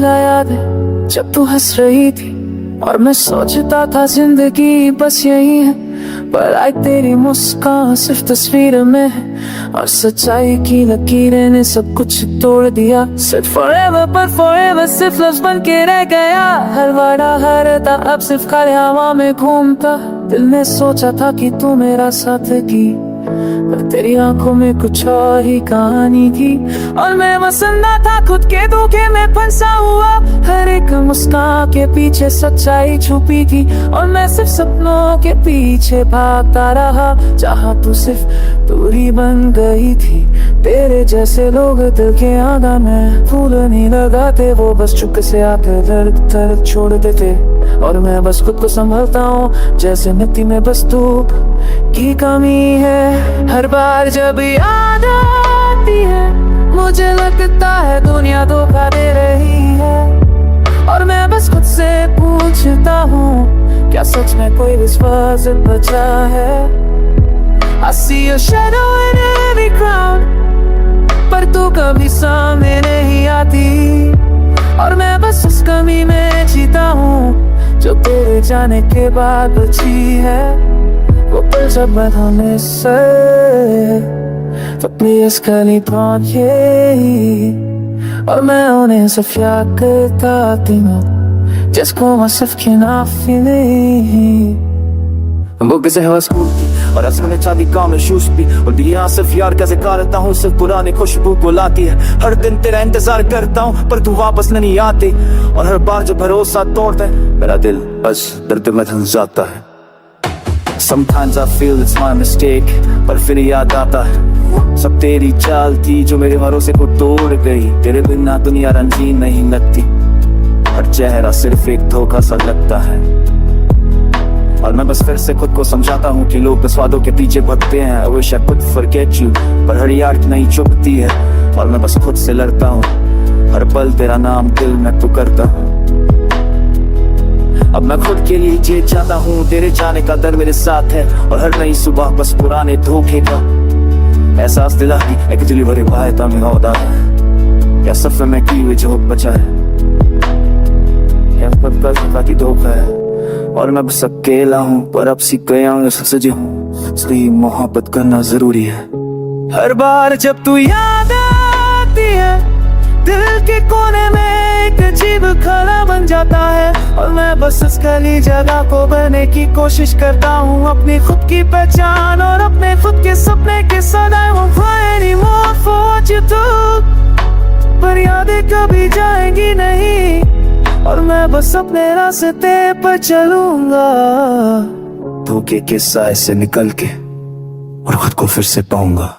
पहला याद है जब तू हंस रही थी और मैं सोचता था जिंदगी बस यही है, पर आज तेरी मुस्कान सिर्फ तस्वीर में है और सच्चाई की लकीरें ने सब कुछ तोड़ दिया। सिर्फ forever पर forever सिर्फ लफ्ज़ बन के रह गया। हर वादा हर ता अब सिर्फ खाली हवा में घूमता। दिल ने सोचा था कि तू मेरा साथ की, पर तेरी आंखों में कुछ और ही कहानी थी और मैं वसंदा था खुद के धोखे में फंसा हुआ। हर एक मुस्कान के पीछे सच्चाई छुपी थी और मैं सिर्फ सपनों के पीछे भागता रहा। जहाँ तू सिर्फ दूरी बन गई थी, तेरे जैसे लोग दिल के आगा में फूल नहीं लगाते, वो बस चुप से आकर दर्द दर्द छोड़ देते और मैं बस खुद को संभलता हूँ जैसे मिट्टी में बस धूप की कमी है। हर बार जब याद आती है मुझे लगता है दुनिया धोखा दे रही है और मैं बस खुद से पूछता हूँ क्या सच में कोई विश्वास बचा है। I see your shadow in every crowd, पर तू कभी सामने नहीं आती और मैं बस उस कमी में जीता हूँ जो तेरे जाने के बाद बची है। वो पल जब मैं थाने से अपनी इस गली पहुंचे और मैं उन्हें सिर्फ याद करता हूँ जिसको मैं सिर्फ खिलाफी नहीं। बुक से हवा स्कूल की और असर में चाबी काम में शूज भी और दिया सिर्फ यार कैसे करता हूँ, सिर्फ पुरानी खुशबू को लाती है। हर दिन तेरा इंतजार करता हूँ पर तू वापस नहीं आती और हर बार जब भरोसा तोड़ता है मेरा दिल बस दर्द में धंस जाता है। Sometimes I feel it's my mistake, पर फिर याद आता है सब तेरी चाल थी जो मेरे भरोसे को तोड़ गई। तेरे बिना दुनिया रंगीन नहीं लगती, हर चेहरा सिर्फ एक धोखा सा लगता है और मैं बस फिर से खुद को समझाता हूँ कि लोग बस वादों के पीछे भगते हैं। I wish I could forget you, पर हर याद नहीं चुभती है और मैं बस खुद से लड़ता हूँ। हर पल तेरा नाम दिल में पुकारता हूँ। अब मैं खुद के लिए जी चाहता हूँ, तेरे जाने का डर मेरे साथ है और हर नई सुबह बस पुराने धोखे का एहसास दिलाती एक दिल भरे वायदा में होता है। क्या सफर में की हुई जो बचा है या बाकी धोखा है और मैं बस अकेला हूँ पर अब सीख गया हूँ सजी हूँ इसलिए मोहब्बत करना जरूरी है। हर बार जब तू याद आती है दिल के कोने में एक अजीब खला बन जाता है और मैं बस इस खाली जगह को भरने की कोशिश करता हूँ। अपनी खुद की पहचान और अपने खुद के सपने के सदाए पर यादें कभी जाएंगी नहीं और मैं बस अपने रास्ते पर चलूंगा धोखे के साए से निकल के और खुद को फिर से पाऊंगा।